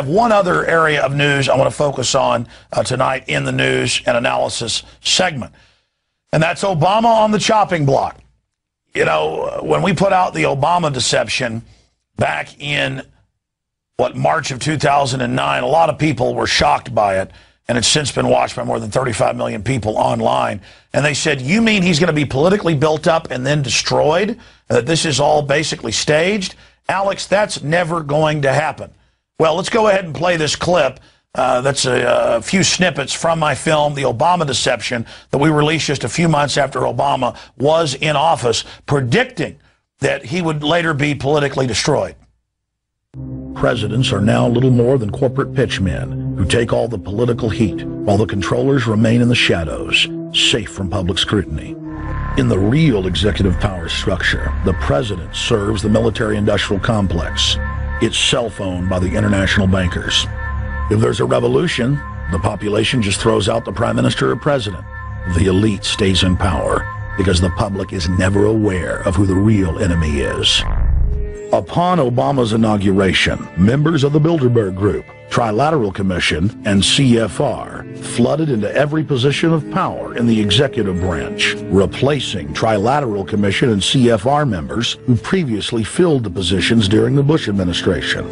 have one other area of news I want to focus on tonight in the news and analysis segment, and that's Obama on the chopping block. You know, when we put out the Obama deception back in, March of 2009, a lot of people were shocked by it, and it's since been watched by more than 35 million people online. And they said, you mean he's going to be politically built up and then destroyed? That this is all basically staged? Alex, that's never going to happen. Well, let's go ahead and play this clip. That's a few snippets from my film, The Obama Deception, that we released just a few months after Obama was in office, predicting that he would later be politically destroyed. Presidents are now little more than corporate pitchmen who take all the political heat, while the controllers remain in the shadows, safe from public scrutiny. In the real executive power structure, the president serves the military-industrial complex, itself owned by the international bankers. If there's a revolution, the population just throws out the prime minister or president. The elite stays in power because the public is never aware of who the real enemy is. Upon Obama's inauguration, members of the Bilderberg Group, Trilateral Commission, and CFR flooded into every position of power in the executive branch, replacing Trilateral Commission and CFR members who previously filled the positions during the Bush administration.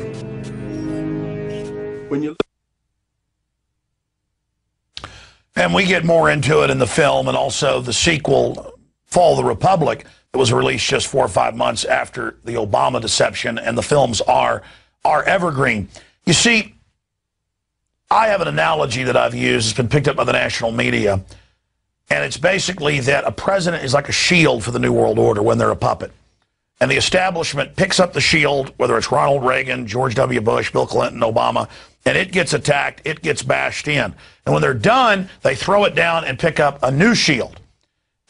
And we get more into it in the film, and also the sequel, Fall of the Republic, that was released just 4 or 5 months after the Obama deception, and the films are evergreen. You see, I have an analogy that I've used. It's been picked up by the national media, and it's basically that a president is like a shield for the New World Order when they're a puppet. And the establishment picks up the shield, whether it's Ronald Reagan, George W. Bush, Bill Clinton, Obama, and it gets attacked, it gets bashed in. And when they're done, they throw it down and pick up a new shield.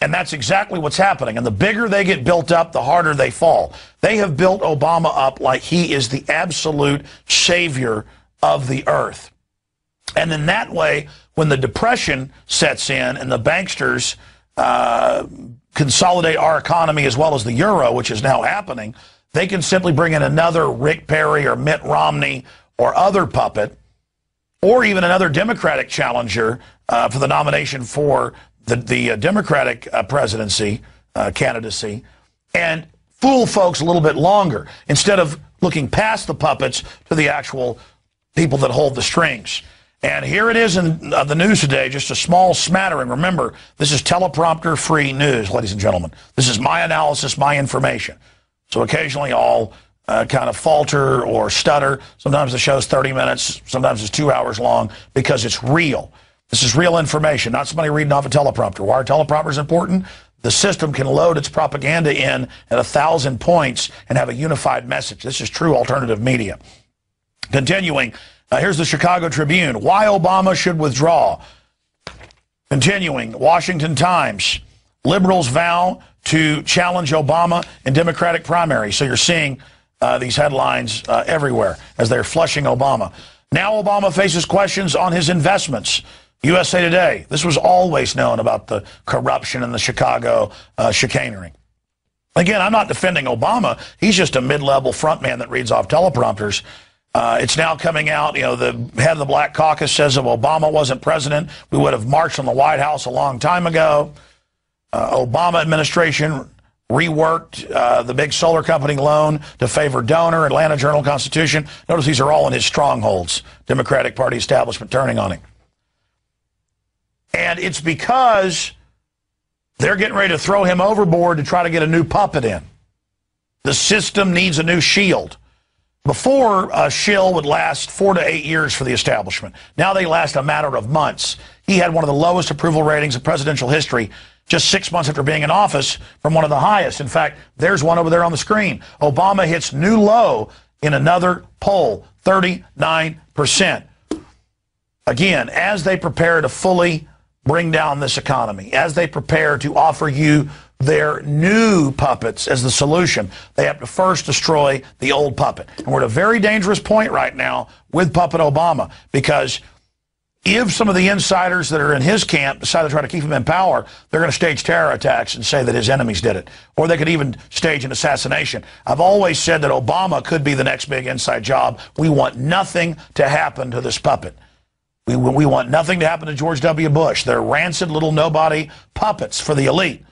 And that's exactly what's happening. And the bigger they get built up, the harder they fall. They have built Obama up like he is the absolute savior of the earth. And in that way, when the depression sets in and the banksters consolidate our economy as well as the euro, which is now happening, they can simply bring in another Rick Perry or Mitt Romney or other puppet, or even another Democratic challenger for the nomination for the Democratic presidency candidacy, and fool folks a little bit longer instead of looking past the puppets to the actual people that hold the strings. And here it is in the news today, just a small smattering. Remember, this is teleprompter-free news, ladies and gentlemen. This is my analysis, my information. So occasionally I'll kind of falter or stutter. Sometimes the show's 30 minutes, sometimes it's 2 hours long, because it's real. This is real information, not somebody reading off a teleprompter. Why are teleprompters important? The system can load its propaganda in at 1,000 points and have a unified message. This is true alternative media. Continuing, here's the Chicago Tribune. Why Obama should withdraw. Continuing, Washington Times. Liberals vow to challenge Obama in Democratic primary. So you're seeing these headlines everywhere as they're flushing Obama. Now Obama faces questions on his investments. USA Today. This was always known about the corruption and the Chicago chicanery. Again, I'm not defending Obama. He's just a mid-level frontman that reads off teleprompters. It's now coming out, you know, the head of the Black Caucus says if Obama wasn't president, we would have marched on the White House a long time ago. Obama administration reworked the big solar company loan to favor donor, Atlanta Journal-Constitution. Notice these are all in his strongholds. Democratic Party establishment turning on him. And it's because they're getting ready to throw him overboard to try to get a new puppet in. The system needs a new shield. Before, a shill would last 4 to 8 years for the establishment. Now they last a matter of months. He had one of the lowest approval ratings in presidential history just 6 months after being in office from one of the highest. In fact, there's one over there on the screen. Obama hits new low in another poll, 39%. Again, as they prepare to fully bring down this economy, as they prepare to offer you their new puppets as the solution, they have to first destroy the old puppet. And we're at a very dangerous point right now with Puppet Obama, because if some of the insiders that are in his camp decide to try to keep him in power, they're going to stage terror attacks and say that his enemies did it. Or they could even stage an assassination. I've always said that Obama could be the next big inside job. We want nothing to happen to this puppet. We want nothing to happen to George W. Bush. They're rancid little nobody puppets for the elite.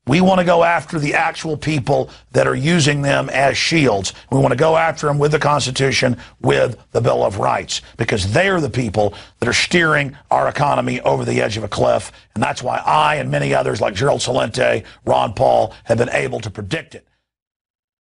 We want to go after the actual people that are using them as shields. We want to go after them with the Constitution, with the Bill of Rights, because they are the people that are steering our economy over the edge of a cliff. And that's why I and many others like Gerald Celente, Ron Paul, have been able to predict it.